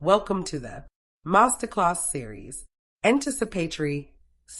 Welcome to the Masterclass Series, Anticipatory,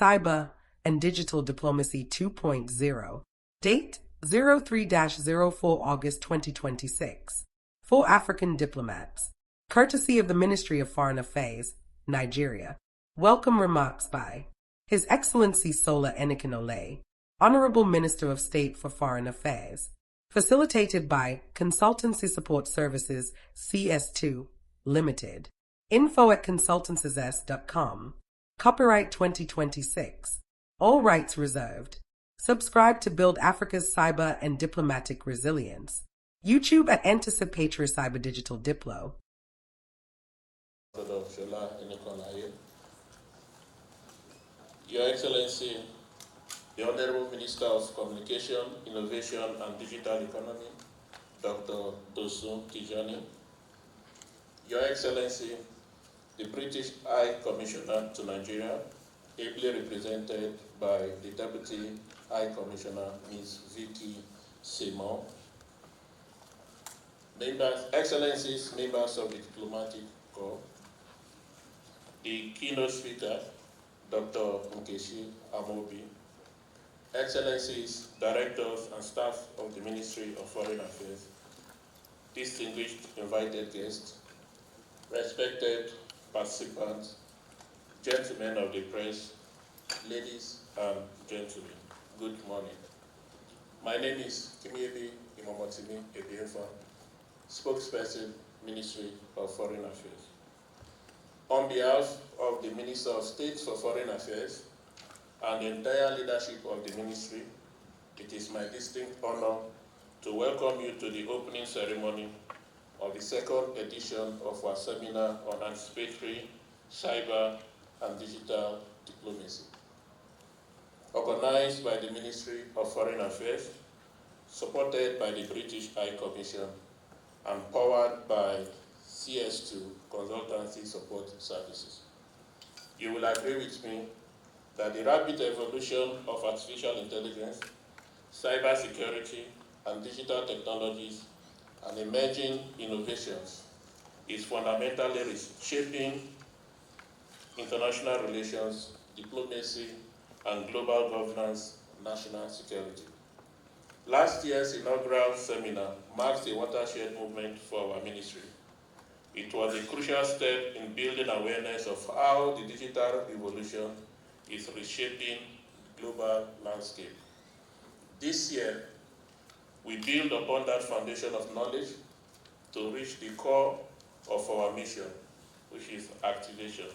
Cyber and Digital Diplomacy 2.0. Date 03-04 August 2026. For African diplomats. Courtesy of the Ministry of Foreign Affairs, Nigeria. Welcome remarks by His Excellency Sola Enikanolaiye, Honourable Minister of State for Foreign Affairs. Facilitated by Consultancy Support Services CS2 Limited. info@consultancys.com. Copyright 2026. All rights reserved. Subscribe to build Africa's cyber and diplomatic resilience. YouTube at Anticipatory Cyber Digital Diplo. Sola Enikanolaiye. Your Excellency, the Honourable Minister of Communication, Innovation and Digital Economy, Dr. Tosun Tijani. Your Excellency, the British High Commissioner to Nigeria, ably represented by the Deputy High Commissioner, Ms. Vicky Simon. Members, Excellencies, members of the Diplomatic Corps, the keynote speaker, Dr. Nkechi Amobi, Excellencies, Directors and staff of the Ministry of Foreign Affairs, distinguished invited guests, respected participants, gentlemen of the press, ladies and gentlemen, good morning. My name is Kimiebi Imomotimi Ebiefa, spokesperson, Ministry of Foreign Affairs. On behalf of the Minister of State for Foreign Affairs and the entire leadership of the Ministry, it is my distinct honor to welcome you to the opening ceremony of the second edition of our seminar on anticipatory, cyber and digital diplomacy. Organized by the Ministry of Foreign Affairs, supported by the British High Commission, and powered by CS2 Consultancy Support Services. You will agree with me that the rapid evolution of artificial intelligence, cybersecurity, and digital technologies and emerging innovations is fundamentally reshaping international relations, diplomacy, and global governance, national security. Last year's inaugural seminar marks a watershed movement for our ministry. It was a crucial step in building awareness of how the digital revolution is reshaping the global landscape. This year, we build upon that foundation of knowledge to reach the core of our mission, which is activation.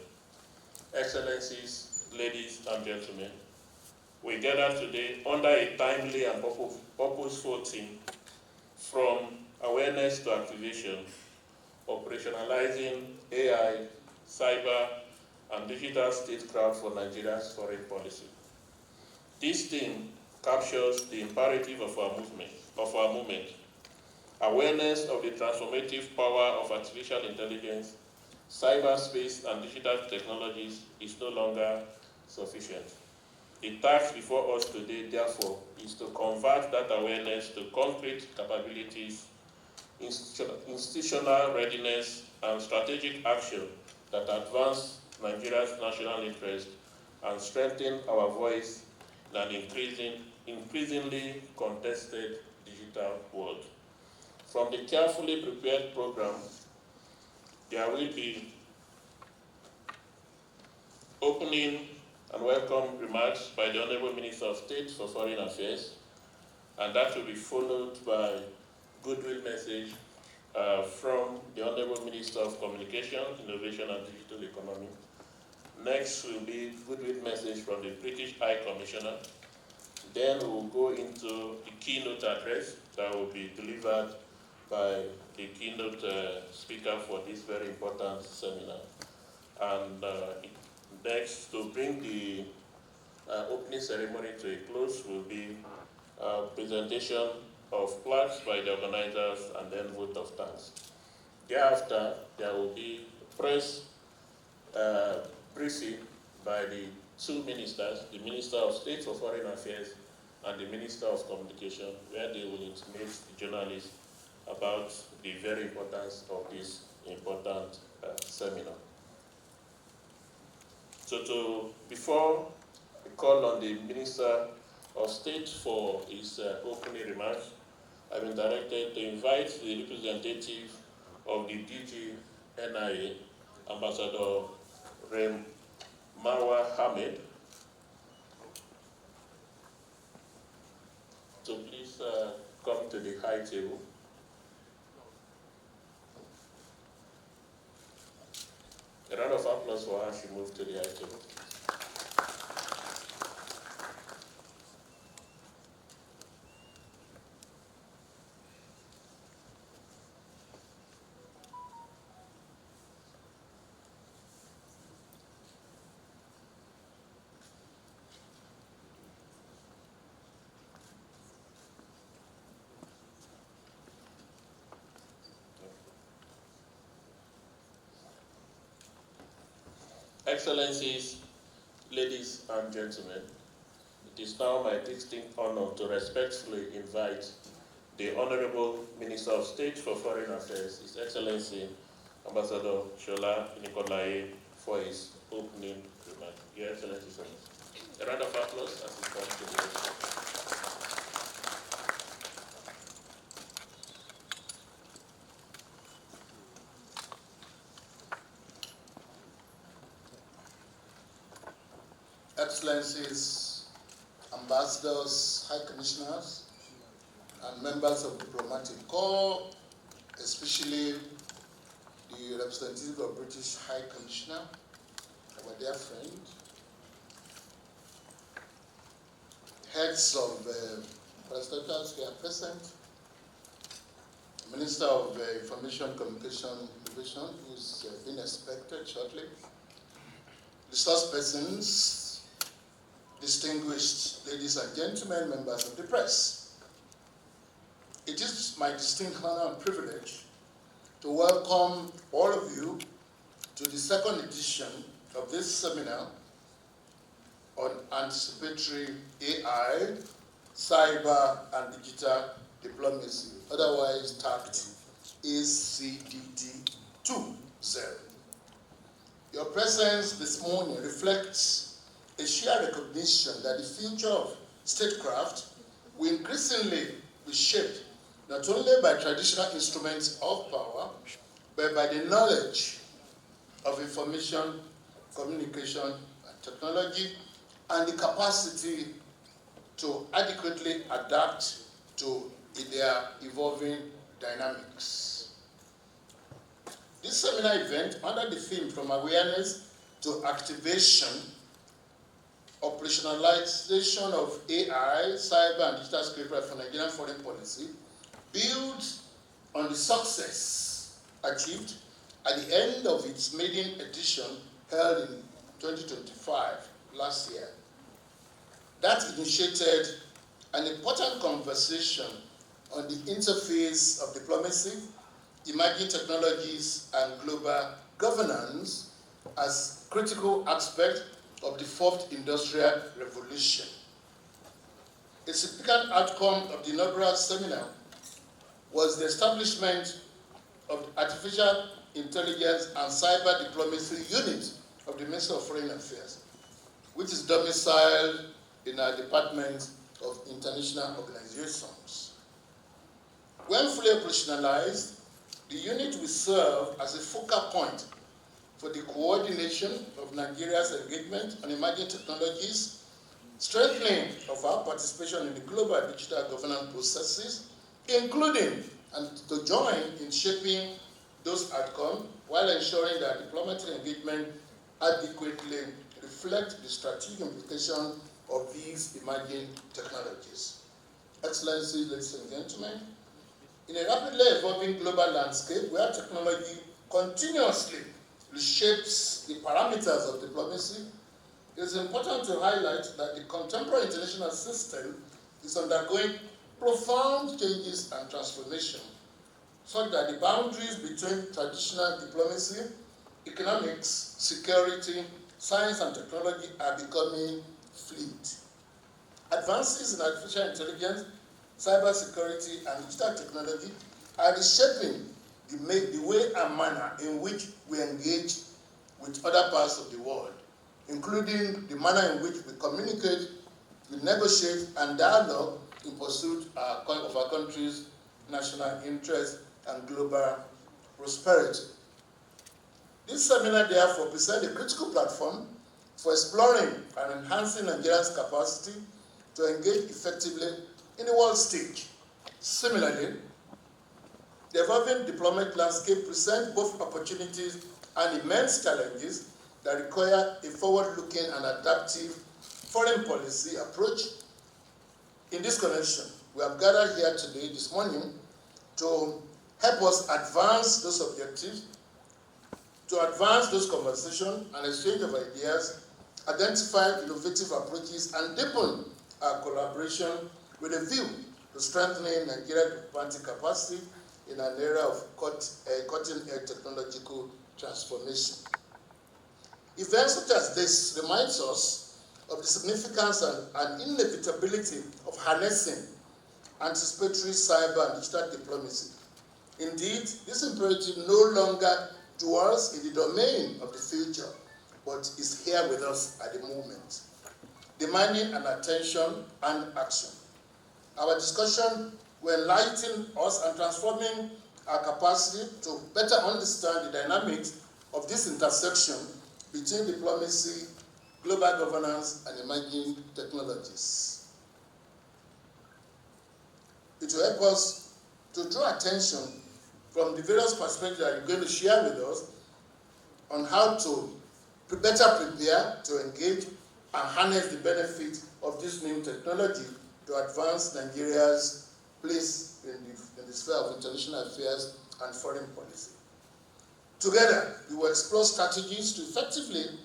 Excellencies, ladies and gentlemen, we gather today under a timely and purposeful theme, from awareness to activation, operationalizing AI, cyber, and digital statecraft for Nigeria's foreign policy. This theme captures the imperative of our movement, awareness of the transformative power of artificial intelligence, cyberspace, and digital technologies is no longer sufficient. The task before us today, therefore, is to convert that awareness to concrete capabilities, institutional readiness, and strategic action that advance Nigeria's national interest and strengthen our voice in an increasingly contested digital world. From the carefully prepared program, there will be opening and welcome remarks by the Honourable Minister of State for Foreign Affairs, and that will be followed by goodwill message from the Honourable Minister of Communication, Innovation and Digital Economy. Next will be goodwill message from the British High Commissioner. Then we will go into the keynote address that will be delivered by the keynote speaker for this very important seminar. And next, to bring the opening ceremony to a close, will be a presentation of plaques by the organizers and then vote of thanks. Thereafter, there will be press briefing by the two ministers, the Minister of State for Foreign Affairs and the Minister of Communication, where they will intimate the journalists about the very importance of this important seminar. Before I call on the Minister of State for his opening remarks, I've been directed to invite the representative of the DG NIA, Ambassador Rem Marwa Hamid, to please come to the high table. A round of applause for her as she moved to the high table. Excellencies, ladies and gentlemen, it is now my distinct honor to respectfully invite the Honourable Minister of State for Foreign Affairs, His Excellency, Ambassador Sola Enikanolaiye, for his opening remarks. Your Excellency, sir. A round of applause as he comes to the podium. Excellencies, ambassadors, high commissioners, and members of the diplomatic corps, especially the representative of British High Commissioner, our dear friend, heads of parastatals who are present, Minister of Information Communication Innovation, who's been expected shortly, resource persons, distinguished ladies and gentlemen, members of the press. It is my distinct honor and privilege to welcome all of you to the second edition of this seminar on anticipatory AI, cyber and digital diplomacy, otherwise tagged ACDD 2.0. Your presence this morning reflects a shared recognition that the future of statecraft will increasingly be shaped not only by traditional instruments of power, but by the knowledge of information, communication, and technology, and the capacity to adequately adapt to their evolving dynamics. This seminar event, under the theme From Awareness to Activation, Operationalization of AI, Cyber and Digital Statecraft for Nigerian Foreign Policy, builds on the success achieved at the end of its maiden edition held in 2025, last year. That initiated an important conversation on the interface of diplomacy, emerging technologies, and global governance as critical aspects of the fourth industrial revolution. A significant outcome of the inaugural seminar was the establishment of the Artificial Intelligence and Cyber Diplomacy Unit of the Ministry of Foreign Affairs, which is domiciled in our Department of International Organizations. When fully operationalized, the unit will serve as a focal point for the coordination of Nigeria's engagement on emerging technologies, strengthening of our participation in the global digital governance processes, including and to join in shaping those outcomes while ensuring that diplomatic engagement adequately reflect the strategic implications of these emerging technologies. Excellencies, ladies and gentlemen, in a rapidly evolving global landscape where technology continuously reshapes the parameters of diplomacy, it is important to highlight that the contemporary international system is undergoing profound changes and transformation, such that the boundaries between traditional diplomacy, economics, security, science, and technology are becoming fluid. Advances in artificial intelligence, cybersecurity, and digital technology are reshaping the way and manner in which we engage with other parts of the world, including the manner in which we communicate, we negotiate, and dialogue in pursuit of our country's national interest and global prosperity. This seminar, therefore, presents a critical platform for exploring and enhancing Nigeria's capacity to engage effectively in the world stage. Similarly, the evolving diplomatic landscape presents both opportunities and immense challenges that require a forward-looking and adaptive foreign policy approach. In this connection, we have gathered here today, this morning, to help us advance those objectives, to advance those conversations and exchange of ideas, identify innovative approaches, and deepen our collaboration with a view to strengthening Nigeria's diplomatic capacity in an era of cutting-edge technological transformation. Events such as this reminds us of the significance and inevitability of harnessing anticipatory cyber and digital diplomacy. Indeed, this imperative no longer dwells in the domain of the future, but is here with us at the moment, demanding an attention and action. Our discussion will enlighten us and transforming our capacity to better understand the dynamics of this intersection between diplomacy, global governance, and emerging technologies. It will help us to draw attention from the various perspectives that you're going to share with us on how to better prepare to engage and harness the benefit of this new technology to advance Nigeria's place in the sphere of international affairs and foreign policy. Together, we will explore strategies to effectively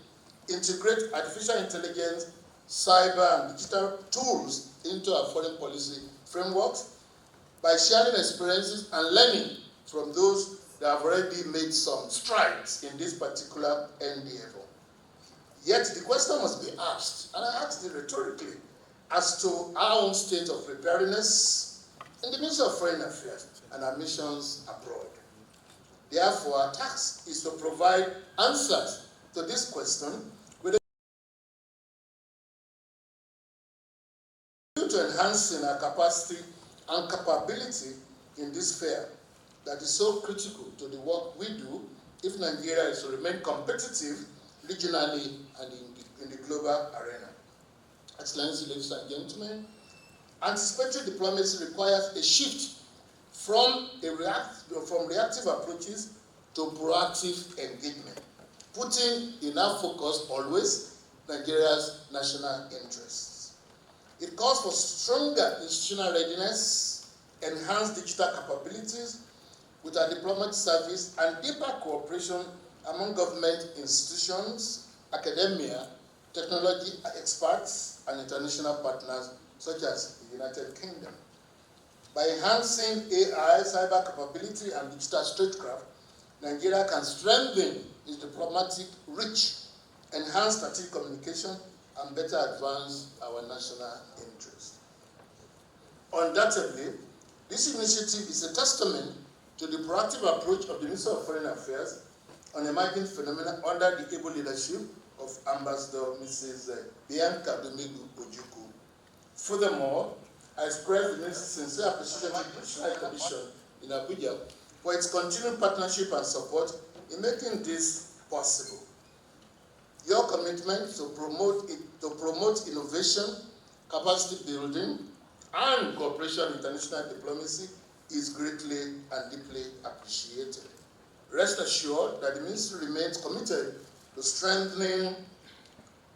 integrate artificial intelligence, cyber, and digital tools into our foreign policy frameworks by sharing experiences and learning from those that have already made some strides in this particular endeavor. Yet the question must be asked, and I asked it rhetorically, as to our own state of preparedness in the Ministry of Foreign Affairs and our missions abroad. Therefore, our task is to provide answers to this question with a view to enhancing our capacity and capability in this sphere that is so critical to the work we do if Nigeria is to remain competitive regionally and in the global arena. Excellency, ladies and gentlemen, anticipatory diplomacy requires a shift from reactive approaches to proactive engagement, putting in our focus always Nigeria's national interests. It calls for stronger institutional readiness, enhanced digital capabilities with our diplomatic service, and deeper cooperation among government institutions, academia, technology experts, and international partners such as the United Kingdom. By enhancing AI, cyber capability, and digital statecraft, Nigeria can strengthen its diplomatic reach, enhance strategic communication, and better advance our national interests. Undoubtedly, this initiative is a testament to the proactive approach of the Minister of Foreign Affairs on emerging phenomena under the able leadership of Ambassador Mrs. Bianca Ojukwu. Furthermore, I express the Minister's sincere appreciation to the British High Commission in Abuja for its continued partnership and support in making this possible. Your commitment to promote innovation, capacity building, and cooperation in international diplomacy is greatly and deeply appreciated. Rest assured that the Ministry remains committed to strengthening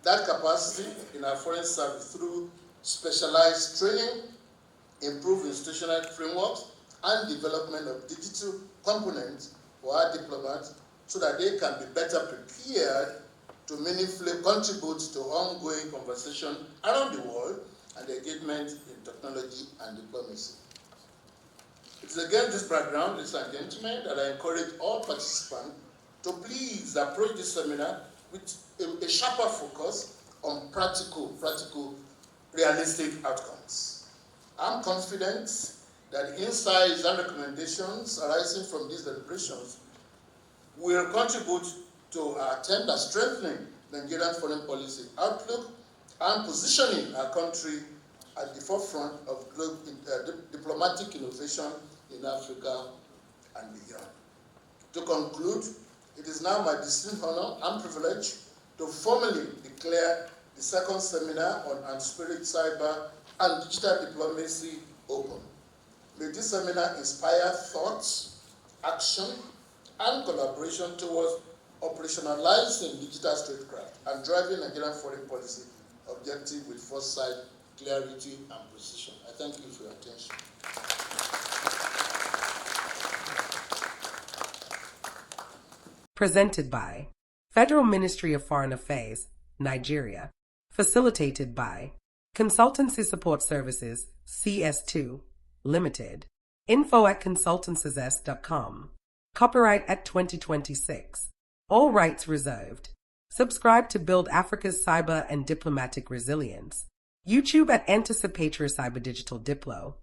that capacity in our foreign service through specialized training, improved institutional frameworks, and development of digital components for our diplomats so that they can be better prepared to meaningfully contribute to ongoing conversation around the world and engagement in technology and diplomacy. It is against this background, ladies and gentlemen, that I encourage all participants to please approach this seminar with a sharper focus on practical, realistic outcomes. I'm confident that the insights and recommendations arising from these deliberations will contribute to our attempt at strengthening Nigerian foreign policy outlook and positioning our country at the forefront of diplomatic innovation in Africa and beyond. To conclude, it is now my distinct honor and privilege to formally declare the second seminar on anticipatory cyber and digital diplomacy open. May this seminar inspire thoughts, action, and collaboration towards operationalizing digital statecraft and driving Nigerian foreign policy objective with foresight, clarity, and precision. I thank you for your attention. Presented by Federal Ministry of Foreign Affairs, Nigeria. Facilitated by Consultancy Support Services, CS2, Limited. info@consultancys.com. Copyright at 2026. All rights reserved. Subscribe to build Africa's cyber and diplomatic resilience. YouTube at Anticipatory Cyber Digital Diplo.